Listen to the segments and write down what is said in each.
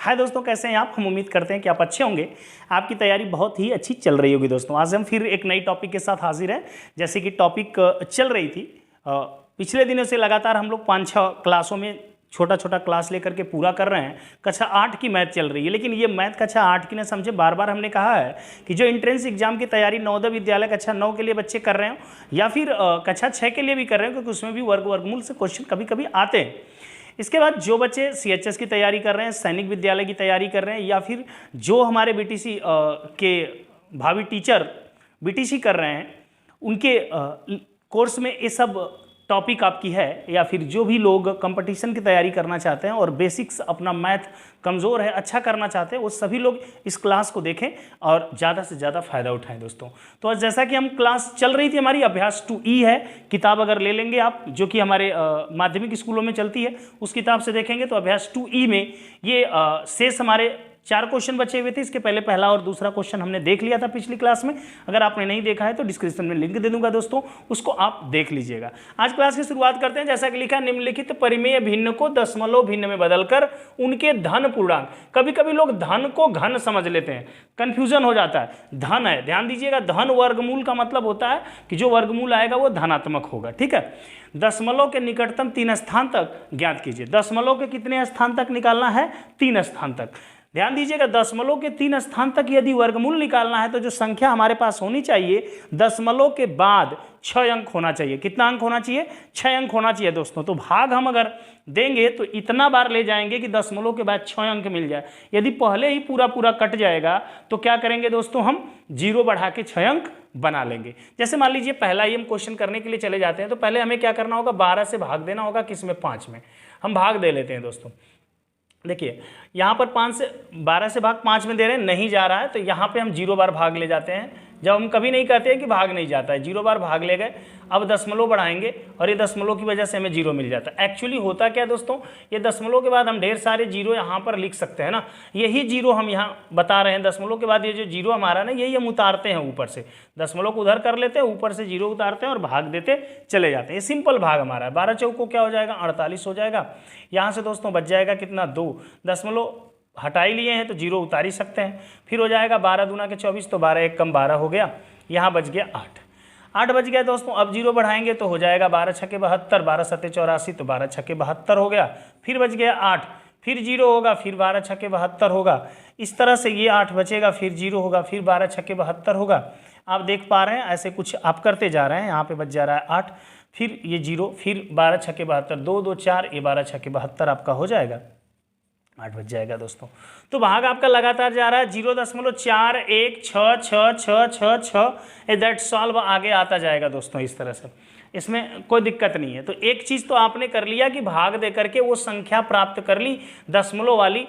हाय दोस्तों, कैसे हैं आप। हम उम्मीद करते हैं कि आप अच्छे होंगे। आपकी तैयारी बहुत ही अच्छी चल रही होगी। दोस्तों आज हम फिर एक नई टॉपिक के साथ हाजिर हैं। जैसे कि टॉपिक चल रही थी पिछले दिनों से लगातार हम लोग 5-6 क्लासों में छोटा छोटा क्लास लेकर के पूरा कर रहे हैं। कक्षा 8 की मैथ चल रही है, लेकिन ये मैथ कक्षा 8 की ना समझे, बार बार हमने कहा है कि जो एंट्रेंस एग्जाम की तैयारी नवोदय विद्यालय कक्षा 9 के लिए बच्चे कर रहे हो या फिर कक्षा 6 के लिए भी कर रहे हो, क्योंकि उसमें भी वर्गमूल से क्वेश्चन कभी कभी आते हैं। इसके बाद जो बच्चे CHS की तैयारी कर रहे हैं, सैनिक विद्यालय की तैयारी कर रहे हैं, या फिर जो हमारे BTC के भावी टीचर BTC कर रहे हैं, उनके कोर्स में ये सब टॉपिक आपकी है, या फिर जो भी लोग कंपटीशन की तैयारी करना चाहते हैं और बेसिक्स अपना मैथ कमज़ोर है अच्छा करना चाहते हैं, वो सभी लोग इस क्लास को देखें और ज़्यादा से ज़्यादा फ़ायदा उठाएं। दोस्तों तो आज जैसा कि हम क्लास चल रही थी हमारी, अभ्यास 2E है किताब, अगर ले लेंगे आप जो कि हमारे माध्यमिक स्कूलों में चलती है, उस किताब से देखेंगे तो अभ्यास 2E में ये शेष हमारे 4 क्वेश्चन बचे हुए थे। इसके पहले पहला और दूसरा क्वेश्चन हमने देख लिया था पिछली क्लास में। अगर आपने नहीं देखा है तो डिस्क्रिप्शन में लिंक दे दूंगा दोस्तों, उसको आप देख लीजिएगा। आज क्लास की शुरुआत करते हैं। जैसा कि लिखा है, निम्नलिखित परिमेय भिन्न को दशमलव भिन्न में बदलकर उनके धन पूर्णांक। कभी कभी लोग धन को घन समझ लेते हैं, कंफ्यूजन हो जाता है। धन है, ध्यान दीजिएगा, धन वर्गमूल का मतलब होता है कि जो वर्गमूल आएगा वो धनात्मक होगा। ठीक है, दशमलव के निकटतम 3 स्थान तक ज्ञात कीजिए। दशमलव के कितने स्थान तक निकालना है? 3 स्थान तक। ध्यान दीजिएगा, दशमलव के 3 स्थान तक यदि वर्गमूल निकालना है तो जो संख्या हमारे पास होनी चाहिए, दशमलव के बाद 6 अंक होना चाहिए। कितना अंक होना चाहिए? 6 अंक होना चाहिए दोस्तों। तो भाग हम अगर देंगे तो इतना बार ले जाएंगे कि दशमलव के बाद 6 अंक मिल जाए। यदि पहले ही पूरा पूरा कट जाएगा तो क्या करेंगे दोस्तों, हम 0 बढ़ा के 6 अंक बना लेंगे। जैसे मान लीजिए पहला ही हम क्वेश्चन करने के लिए चले जाते हैं, तो पहले हमें क्या करना होगा, 12 से भाग देना होगा। किसमें? 5 में। हम भाग दे लेते हैं दोस्तों। देखिए यहाँ पर 12 से भाग 5 में दे रहे हैं, नहीं जा रहा है, तो यहाँ पे हम 0 बार भाग ले जाते हैं। जब हम कभी नहीं कहते हैं कि भाग नहीं जाता है, 0 बार भाग ले गए। अब दशमलव बढ़ाएंगे और ये दशमलव की वजह से हमें 0 मिल जाता है। एक्चुअली होता क्या दोस्तों, ये दशमलव के बाद हम ढेर सारे 0 यहाँ पर लिख सकते हैं ना, यही 0 हम यहाँ बता रहे हैं। दशमलव के बाद ये जो 0 हमारा ना, यही हम उतारते हैं ऊपर से। दशमलव को उधर कर लेते हैं, ऊपर से 0 उतारते हैं और भाग देते चले जाते हैं। ये सिंपल भाग हमारा है। 12 चौको क्या हो जाएगा? 48 हो जाएगा। यहाँ से दोस्तों बच जाएगा कितना? 2। दशमलव हटा ही लिए हैं तो 0 उतार ही सकते हैं। फिर हो जाएगा 12 दूना के 24, तो 12 एक कम 12 हो गया। यहाँ बच गया 8 बच गया दोस्तों। अब 0 बढ़ाएंगे तो हो जाएगा 12 छके 72, 12 सत्ते 84, तो 12 छके 72 हो गया। फिर बच गया 8, फिर 0 होगा, फिर 12 छके 72 होगा। इस तरह से ये 8 बचेगा, फिर 0 होगा, फिर 12 छके 72 होगा। आप देख पा रहे हैं, ऐसे कुछ आप करते जा रहे हैं। यहाँ पे बच जा रहा है 8, फिर ये 0, फिर 12 छके 72, 2 2 4, ये 12 छके 72 आपका हो जाएगा। 8 बच जाएगा दोस्तों। तो भाग आपका लगातार जा रहा है 0.41666666 दैट सॉल्व आगे आता जाएगा दोस्तों। इस तरह से इसमें कोई दिक्कत नहीं है। तो एक चीज़ तो आपने कर लिया कि भाग दे करके वो संख्या प्राप्त कर ली दशमलव वाली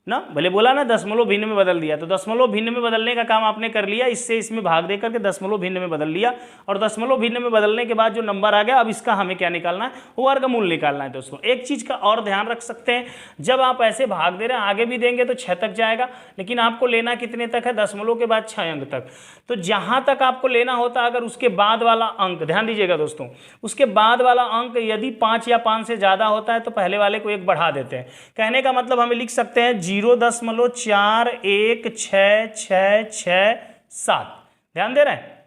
ना, भले बोला ना दशमलव भिन्न में बदल दिया, तो दशमलव भिन्न में बदलने का काम आपने कर लिया। इससे इसमें भाग दे करके दशमलव भिन्न में बदल लिया, और दशमलव भिन्न में बदलने के बाद जो नंबर आ गया, अब इसका हमें क्या निकालना है? वर्गमूल निकालना है दोस्तों। एक चीज़ का और ध्यान रख सकते हैं, जब आप ऐसे भाग दे रहे हैं, आगे भी देंगे तो 6 तक जाएगा, लेकिन आपको लेना कितने तक है? दशमलव के बाद 6 अंक तक। तो जहाँ तक आपको लेना होता है, अगर उसके बाद वाला अंक, ध्यान दीजिएगा दोस्तों, उसके बाद वाला अंक यदि 5 या 5 से ज़्यादा होता है तो पहले वाले को 1 बढ़ा देते हैं। कहने का मतलब हमें लिख सकते हैं 0.416667। ध्यान दे रहे हैं,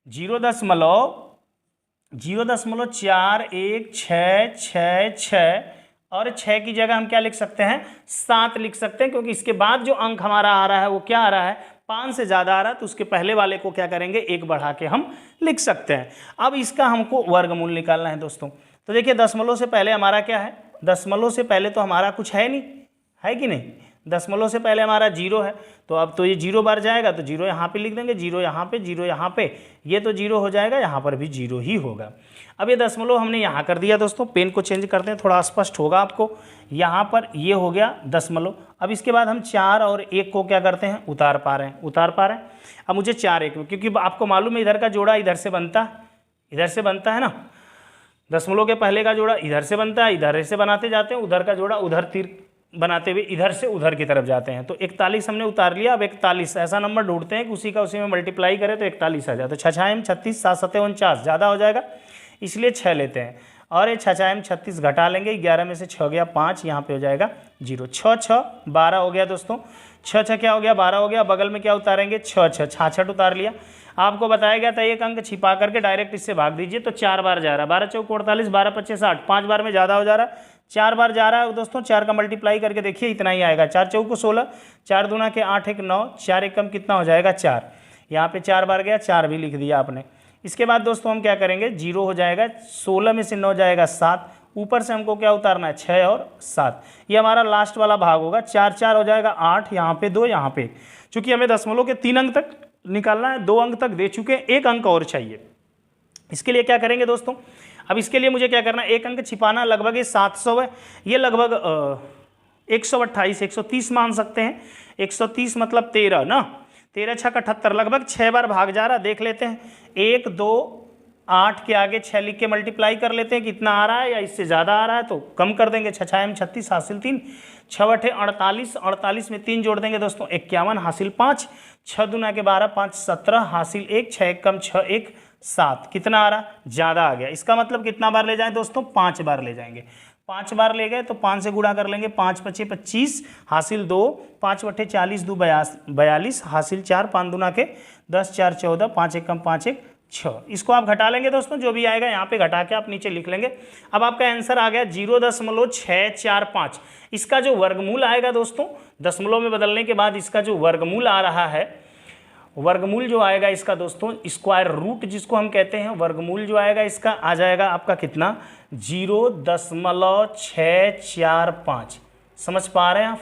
0.416666 और 6 की जगह हम क्या लिख सकते हैं? 7 लिख सकते हैं, क्योंकि इसके बाद जो अंक हमारा आ रहा है वो क्या आ रहा है? 5 से ज़्यादा आ रहा है, तो उसके पहले वाले को क्या करेंगे? 1 बढ़ा के हम लिख सकते हैं। अब इसका हमको वर्गमूल निकालना है दोस्तों। तो देखिए, दशमलव से पहले हमारा क्या है? दशमलव से पहले तो हमारा कुछ है नहीं, है कि नहीं? दशमलव से पहले हमारा 0 है, तो अब तो ये 0 बार जाएगा, तो 0 यहाँ पे लिख देंगे, 0 यहाँ पे, 0 यहाँ पे, ये तो 0 हो जाएगा, यहाँ पर भी 0 ही होगा। अब ये दशमलव हमने यहाँ कर दिया दोस्तों। पेन को चेंज करते हैं, थोड़ा स्पष्ट होगा आपको। यहाँ पर ये हो गया दशमलव। अब इसके बाद हम 4 और 1 को क्या करते हैं? उतार पा रहे हैं। अब मुझे 4 1, क्योंकि आपको मालूम है इधर का जोड़ा इधर से बनता है ना, दशमलव के पहले का जोड़ा इधर से बनता है, इधर से बनाते जाते हैं, उधर का जोड़ा उधर तीर बनाते हुए इधर से उधर की तरफ जाते हैं। तो 41 हमने उतार लिया। अब 41 ऐसा नंबर ढूंढते हैं कि उसी का उसी में मल्टीप्लाई करें तो 41 आ जाए। तो 6 6 36, 7 7 49, ज़्यादा हो जाएगा, इसलिए 6 लेते हैं। और ये 6 36 घटा लेंगे, 11 में से 6 गया 5, यहाँ पे हो जाएगा 0। 6 6 12 हो गया दोस्तों, 6 6 क्या हो गया 12 हो गया। बगल में क्या उतारेंगे 6 6 66 उतार लिया। आपको बताया गया था एक अंक छिपा करके डायरेक्ट इससे भाग दीजिए, तो 4 बार जा रहा है, 12 चौक 48, 12 25 60, 5 बार में ज़्यादा हो जा रहा है, 4 बार जा रहा है दोस्तों। 4 का मल्टीप्लाई करके देखिए इतना ही आएगा, 4 चौक 16, 4 दूना के 8 1 9, 4 एक कम कितना हो जाएगा 4। यहाँ पे 4 बार गया, 4 भी लिख दिया आपने। इसके बाद दोस्तों हम क्या करेंगे, 0 हो जाएगा, 16 में से 9 जाएगा 7, ऊपर से हमको क्या उतारना है 6 और 7। ये हमारा लास्ट वाला भाग होगा, 4 4 हो जाएगा 8, यहाँ पे 2, यहाँ पे। चूंकि हमें दशमलव के 3 अंक तक निकालना है, 2 अंक तक दे चुके हैं, 1 अंक और चाहिए। इसके लिए क्या करेंगे दोस्तों, अब इसके लिए मुझे क्या करना है, 1 अंक छिपाना। लगभग ये 700 है, ये लगभग 128 130 मान सकते हैं। 130 मतलब 13 ना, 13 6 78, लगभग 6 बार भाग जा रहा। देख लेते हैं, 1 2 8 के आगे 6 लिख के मल्टीप्लाई कर लेते हैं, कितना आ रहा है, या इससे ज़्यादा आ रहा है तो कम कर देंगे। 6 6 36 हासिल 3, 6 8 48, 48 में 3 जोड़ देंगे दोस्तों 51 हासिल 5, 6 दूना के 12 5 17 हासिल 1, 6 1 कम 6 1 7, कितना आ रहा, ज़्यादा आ गया। इसका मतलब कितना बार ले जाएं दोस्तों, 5 बार ले जाएंगे। 5 बार ले गए तो 5 से गुणा कर लेंगे, 5 5 25 हासिल 2, 5 8 40 2 42 हासिल 4, 5 दूना के 10 4 14, 5 1 कम 5 1 6। इसको आप घटा लेंगे दोस्तों, जो भी आएगा यहाँ पे घटा के आप नीचे लिख लेंगे। अब आपका आंसर आ गया 0.645। इसका जो वर्गमूल आएगा दोस्तों, दशमलव में बदलने के बाद इसका जो वर्गमूल आ रहा है, वर्गमूल जो आएगा इसका दोस्तों, स्क्वायर रूट जिसको हम कहते हैं, वर्गमूल जो आएगा इसका आ जाएगा आपका कितना, 0.645। समझ पा रहे हैं आप?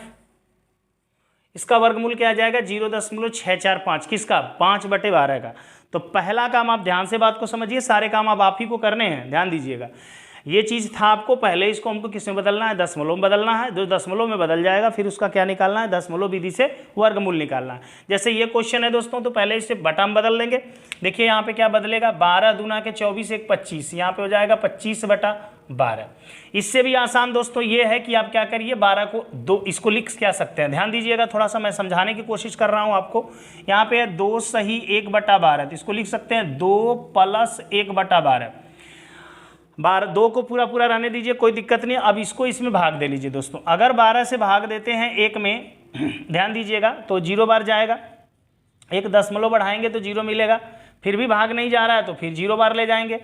इसका वर्गमूल क्या आ जाएगा, 0.645। किसका, 5/12 का। तो पहला काम आप ध्यान से बात को समझिए, सारे काम अब आप ही को करने हैं, ध्यान दीजिएगा। ये चीज़ था आपको पहले, इसको हमको किस में बदलना है, दशमलव में बदलना है। जो दशमलव में बदल जाएगा फिर उसका क्या निकालना है, दशमलव विधि से वर्गमूल निकालना है। जैसे ये क्वेश्चन है दोस्तों, तो पहले इसे बटा में बदल देंगे। देखिए यहाँ पे क्या बदलेगा, 12 दूना के 24 1 25, यहाँ पे हो जाएगा 25/12। इससे भी आसान दोस्तों ये है कि आप क्या करिए, 12 को 2, इसको लिख क्या सकते हैं, ध्यान दीजिएगा, थोड़ा सा मैं समझाने की कोशिश कर रहा हूँ आपको। यहाँ पे है 2 सही 1/12, तो इसको लिख सकते हैं 2 + 1/12। 2 को पूरा पूरा रहने दीजिए, कोई दिक्कत नहीं। अब इसको इसमें भाग दे लीजिए दोस्तों। अगर 12 से भाग देते हैं 1 में, ध्यान दीजिएगा, तो 0 बार जाएगा। एक दशमलव बढ़ाएंगे तो 0 मिलेगा, फिर भी भाग नहीं जा रहा है तो फिर 0 बार ले जाएंगे,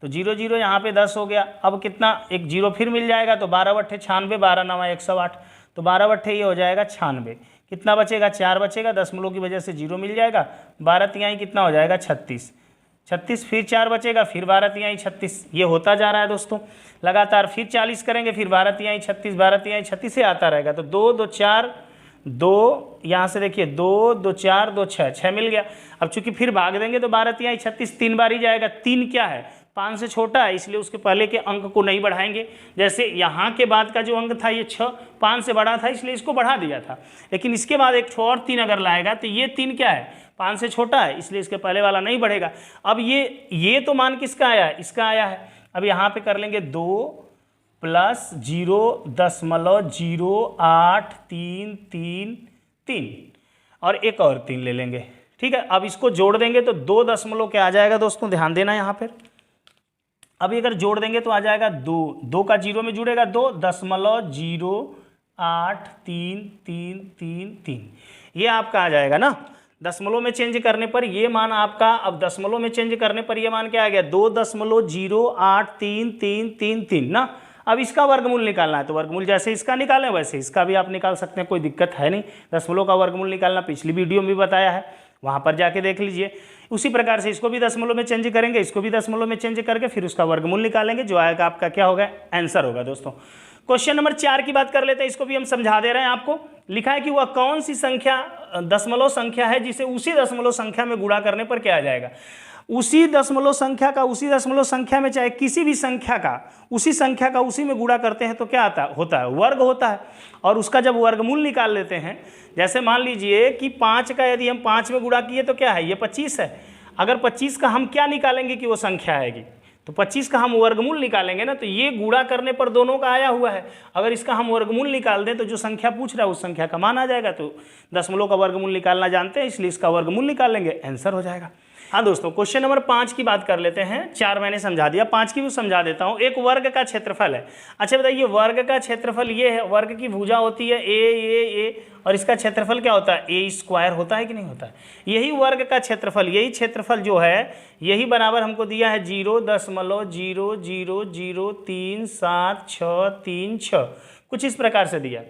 तो 0 0 यहाँ पे 10 हो गया। अब कितना, एक 0 फिर मिल जाएगा, तो 12 बट्ठे 96, 12 9 108, तो 12 बट्ठे ये हो जाएगा 96। कितना बचेगा, 4 बचेगा, दशमलव की वजह से 0 मिल जाएगा। 12 तिहाई कितना हो जाएगा, 36, 36 फिर 4 बचेगा, फिर 12 तिहाई 36। ये होता जा रहा है दोस्तों लगातार। फिर 40 करेंगे, फिर 12 तिहाई 36, 12 तिहाई 36 से आता रहेगा। तो 2 2 4 2, यहाँ से देखिए 2 2 4 2 6, 6 मिल गया। अब चूंकि फिर भाग देंगे तो 12 तिहाई 36 3 बार ही जाएगा। 3 क्या है, 5 से छोटा है, इसलिए उसके पहले के अंक को नहीं बढ़ाएंगे। जैसे यहाँ के बाद का जो अंक था ये 6, 5 से बड़ा था इसलिए इसको बढ़ा दिया था। लेकिन इसके बाद एक और 3 अगर लाएगा तो ये 3 क्या है, 5 से छोटा है, इसलिए इसके पहले वाला नहीं बढ़ेगा। अब ये तो मान किसका आया है, इसका आया है। अब यहाँ पे कर लेंगे 2 + 0.0833 और एक और 3 ले लेंगे, ठीक है। अब इसको जोड़ देंगे तो 2 दशमलव क्या आ जाएगा दोस्तों, ध्यान देना यहाँ पर। अब अगर जोड़ देंगे तो आ जाएगा 2 का 0 में जुड़ेगा 2.08333। ये आपका आ जाएगा ना। दशमलव में चेंज करने पर ये मान आपका, अब दशमलव में चेंज करने पर ये मान क्या आ गया, 2.08333 ना। अब इसका वर्गमूल निकालना है, तो वर्गमूल जैसे इसका निकालें वैसे इसका भी आप निकाल सकते हैं, कोई दिक्कत है नहीं। दशमलव का वर्गमूल निकालना पिछली वीडियो में भी बताया है, वहाँ पर जाके देख लीजिए। उसी प्रकार से इसको भी दशमलव में चेंज करेंगे, इसको भी दशमलव में चेंज करके फिर उसका वर्गमूल निकालेंगे, जो आएगा आपका क्या होगा, आंसर होगा दोस्तों। क्वेश्चन नंबर 4 की बात कर लेते हैं, इसको भी हम समझा दे रहे हैं आपको। लिखा है कि वह कौन सी संख्या दशमलव संख्या है जिसे उसी दशमलव संख्या में गुणा करने पर क्या आ जाएगा। उसी दशमलव संख्या का उसी दशमलव संख्या में, चाहे किसी भी संख्या का उसी संख्या का उसी में गुणा करते हैं तो क्या होता है, वर्ग होता है। और उसका जब वर्गमूल निकाल लेते हैं, जैसे मान लीजिए कि 5 का यदि हम 5 में गुणा किए तो क्या है, ये 25 है। अगर 25 का हम क्या निकालेंगे कि वो संख्या आएगी, तो 25 का हम वर्गमूल निकालेंगे ना, तो ये गुणा करने पर दोनों का आया हुआ है। अगर इसका हम वर्गमूल निकाल दें तो जो संख्या पूछ रहा है उस संख्या का मान आ जाएगा। तो दशमलव का वर्गमूल निकालना जानते हैं, इसलिए इसका वर्गमूल निकाल लेंगे, आंसर हो जाएगा। हाँ दोस्तों, क्वेश्चन नंबर 5 की बात कर लेते हैं। 4 मैंने समझा दिया, 5 की भी समझा देता हूँ। एक वर्ग का क्षेत्रफल है। अच्छा बताइए, वर्ग का क्षेत्रफल ये है, वर्ग की भुजा होती है ए, और इसका क्षेत्रफल क्या होता है, ए स्क्वायर होता है कि नहीं होता है। यही वर्ग का क्षेत्रफल, यही क्षेत्रफल जो है, यही बराबर हमको दिया है 0.000376336 कुछ इस प्रकार से दिया।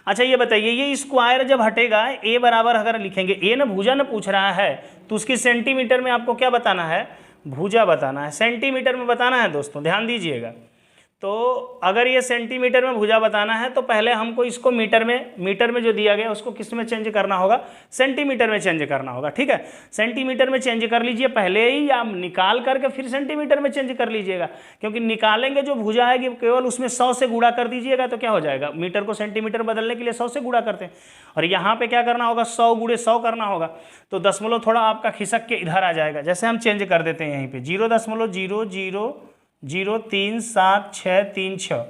अच्छा ये बताइए, ये स्क्वायर जब हटेगा, ए बराबर अगर लिखेंगे, ए ना भुजा ना पूछ रहा है, तो उसकी सेंटीमीटर में आपको क्या बताना है, भुजा बताना है, सेंटीमीटर में बताना है दोस्तों, ध्यान दीजिएगा। तो अगर ये सेंटीमीटर में भुजा बताना है तो पहले हमको इसको मीटर में जो दिया गया उसको किस में चेंज करना होगा, सेंटीमीटर में चेंज करना होगा। ठीक है, सेंटीमीटर में चेंज कर लीजिए पहले ही, आप निकाल करके फिर सेंटीमीटर में चेंज कर लीजिएगा, क्योंकि निकालेंगे जो भुजा आएगी केवल उसमें 100 से गुणा कर दीजिएगा तो क्या हो जाएगा, मीटर को सेंटीमीटर बदलने के लिए 100 से गुणा करते हैं, और यहाँ पे क्या करना होगा, 100 × 100 करना होगा। तो दशमलव थोड़ा आपका खिसक के इधर आ जाएगा, जैसे हम चेंज कर देते हैं यहीं पे 0.000373636।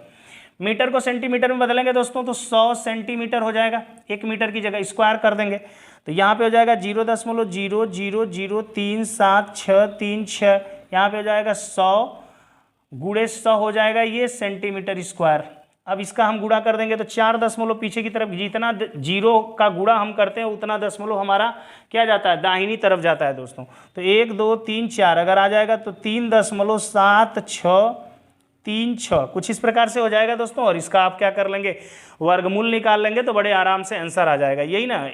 मीटर को सेंटीमीटर में बदलेंगे दोस्तों तो 100 सेंटीमीटर हो जाएगा, 1 मीटर की जगह स्क्वायर कर देंगे तो यहाँ पे हो जाएगा 0.000373636। यहाँ पे हो जाएगा 100 × 100 हो जाएगा ये सेंटीमीटर स्क्वायर। अब इसका हम गुणा कर देंगे तो 4 दशमलव पीछे की तरफ, जितना जीरो का गुणा हम करते हैं उतना दशमलव हमारा क्या जाता है, दाहिनी तरफ जाता है दोस्तों। तो 1 2 3 4 अगर आ जाएगा तो 3.7636 कुछ इस प्रकार से हो जाएगा दोस्तों। और इसका आप क्या कर लेंगे, वर्गमूल निकाल लेंगे तो बड़े आराम से आंसर आ जाएगा। यही ना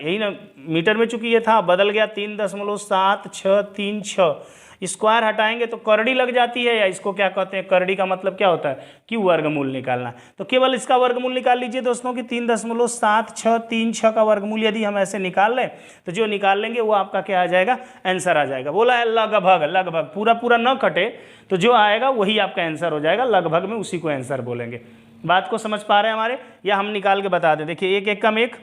मीटर में, चूंकि ये था बदल गया 3.7636, स्क्वायर हटाएंगे तो करड़ी लग जाती है, या इसको क्या कहते हैं, करड़ी का मतलब क्या होता है कि वर्गमूल निकालना। तो केवल इसका वर्गमूल निकाल लीजिए दोस्तों कि 3.7636 का वर्गमूल यदि हम ऐसे निकाल लें तो जो निकाल लेंगे वो आपका क्या आ जाएगा, आंसर आ जाएगा। बोला है लगभग पूरा न कटे तो जो आएगा वही आपका आंसर हो जाएगा, लगभग में उसी को आंसर बोलेंगे। बात को समझ पा रहे हैं हमारे, या हम निकाल के बता दें। देखिए 1 1 कम 1,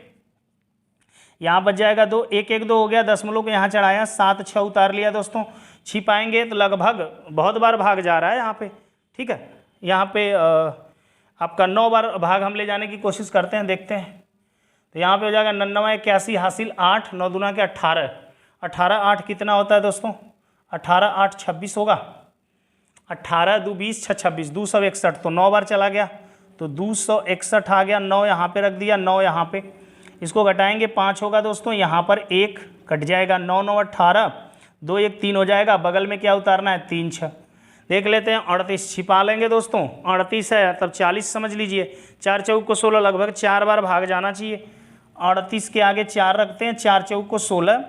यहाँ बच जाएगा 2, 1 1 2 हो गया, दशमलव को यहाँ चढ़ाया, 7 6 उतार लिया दोस्तों। छिपाएंगे तो लगभग बहुत बार भाग जा रहा है यहाँ पे। ठीक है, यहाँ पे आपका 9 बार भाग हम ले जाने की कोशिश करते हैं, देखते हैं। तो यहाँ पे हो जाएगा 99 81 हासिल 8, 9 दूना के 18, 18 8 कितना होता है दोस्तों, 18 8 26 होगा, 18 2 20 6 26 261, तो 9 बार चला गया तो 261 आ गया। 9 यहाँ पे रख दिया, 9 यहाँ पे, इसको घटाएंगे 5 होगा दोस्तों, यहाँ पर 1 कट जाएगा, 9 9 18, 2 1 3 हो जाएगा, बगल में क्या उतारना है 3 6। देख लेते हैं 38 छिपा लेंगे दोस्तों, 38 है तब 40 समझ लीजिए, 4 चौक को 16, लगभग 4 बार भाग जाना चाहिए। 38 के आगे 4 रखते हैं, 4 चौक को 16,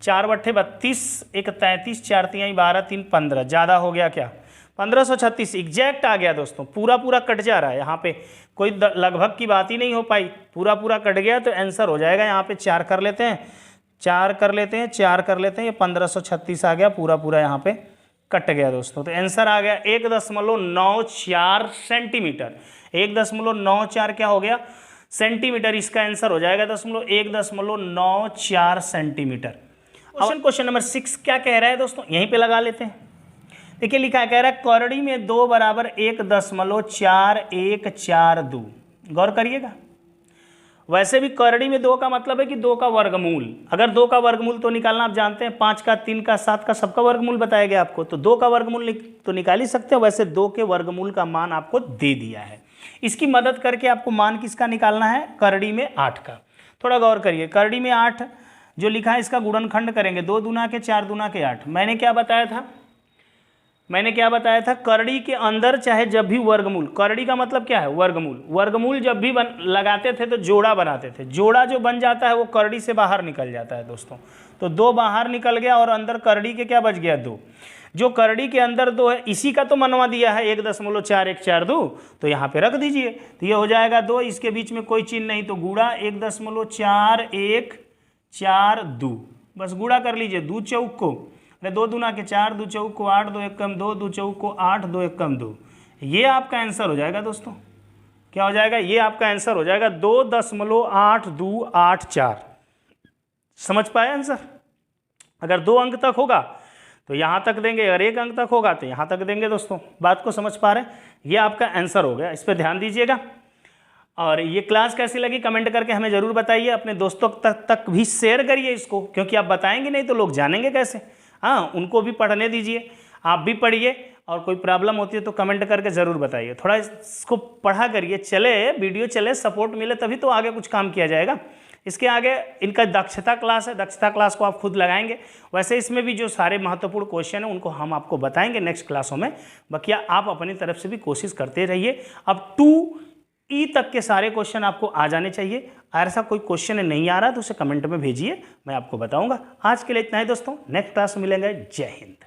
4 बट्ठे 32, 1 33, 4 3 12 3 15, ज़्यादा हो गया क्या, 1536 एग्जैक्ट आ गया दोस्तों। पूरा कट जा रहा है, यहाँ पे कोई लगभग की बात ही नहीं हो पाई, पूरा कट गया तो आंसर हो जाएगा। यहाँ पे 4 कर लेते हैं, 4 कर लेते हैं, 4 कर लेते हैं, ये 1536 आ गया, पूरा यहाँ पे कट गया दोस्तों। तो आंसर आ गया 1.94 सेंटीमीटर। 1.94 क्या हो गया, सेंटीमीटर। इसका आंसर हो जाएगा 1.94 सेंटीमीटर। क्वेश्चन नंबर 6 क्या कह रहा है दोस्तों, यहीं पे लगा लेते हैं। देखिए लिखा है, कह रहा है करड़ी में 2 बराबर 1.4142। गौर करिएगा, वैसे भी करड़ी में 2 का मतलब है कि 2 का वर्गमूल। अगर 2 का वर्गमूल तो निकालना आप जानते हैं, 5 का 3 का 7 का सबका वर्गमूल बताया गया आपको, तो 2 का वर्गमूल तो निकाल ही सकते हैं। वैसे 2 के वर्गमूल का मान आपको दे दिया है, इसकी मदद करके आपको मान किसका निकालना है, करड़ी में 8 का। थोड़ा गौर करिए, करड़ी में 8 जो लिखा है इसका गुणनखंड करेंगे, 2 दूना के 4 दूना के 8। मैंने क्या बताया था, करड़ी के अंदर चाहे जब भी वर्गमूल, करड़ी का मतलब क्या है, वर्गमूल जब भी लगाते थे तो जोड़ा बनाते थे। जोड़ा जो बन जाता है वो करड़ी से बाहर निकल जाता है दोस्तों। तो 2 बाहर निकल गया और अंदर करड़ी के क्या बच गया, 2। जो करड़ी के अंदर 2 है, इसी का तो मनवा दिया है 1.4142, तो यहाँ पे रख दीजिए, तो ये हो जाएगा 2, इसके बीच में कोई चिन्ह नहीं तो गुणा 1.4142, बस गुणा कर लीजिए। 2 चौक को 2 दूना के 4, 2 चौक को 8, 2 1 कम 2, 2 चौक को 8, 2 1 कम 2। ये आपका आंसर हो जाएगा दोस्तों। क्या हो जाएगा, ये आपका आंसर हो जाएगा 2.8284। समझ पाए आंसर। अगर 2 अंक तक होगा तो यहाँ तक देंगे, अगर 1 अंक तक होगा तो यहाँ तक देंगे दोस्तों। बात को समझ पा रहे हैं, ये आपका आंसर हो गया, इस पर ध्यान दीजिएगा। और ये क्लास कैसी लगी कमेंट करके हमें ज़रूर बताइए, अपने दोस्तों तक भी शेयर करिए इसको, क्योंकि आप बताएंगे नहीं तो लोग जानेंगे कैसे। हाँ, उनको भी पढ़ने दीजिए, आप भी पढ़िए, और कोई प्रॉब्लम होती है तो कमेंट करके ज़रूर बताइए। थोड़ा इसको पढ़ा करिए, चले वीडियो चले, सपोर्ट मिले तभी तो आगे कुछ काम किया जाएगा। इसके आगे इनका दक्षता क्लास है, दक्षता क्लास को आप खुद लगाएंगे। वैसे इसमें भी जो सारे महत्वपूर्ण क्वेश्चन हैं उनको हम आपको बताएंगे नेक्स्ट क्लासों में। बाकी आप अपनी तरफ से भी कोशिश करते रहिए। अब 2E तक के सारे क्वेश्चन आपको आ जाने चाहिए। ऐसा कोई क्वेश्चन नहीं आ रहा तो उसे कमेंट में भेजिए, मैं आपको बताऊंगा। आज के लिए इतना ही दोस्तों, नेक्स्ट क्लास में मिलेंगे। जय हिंद।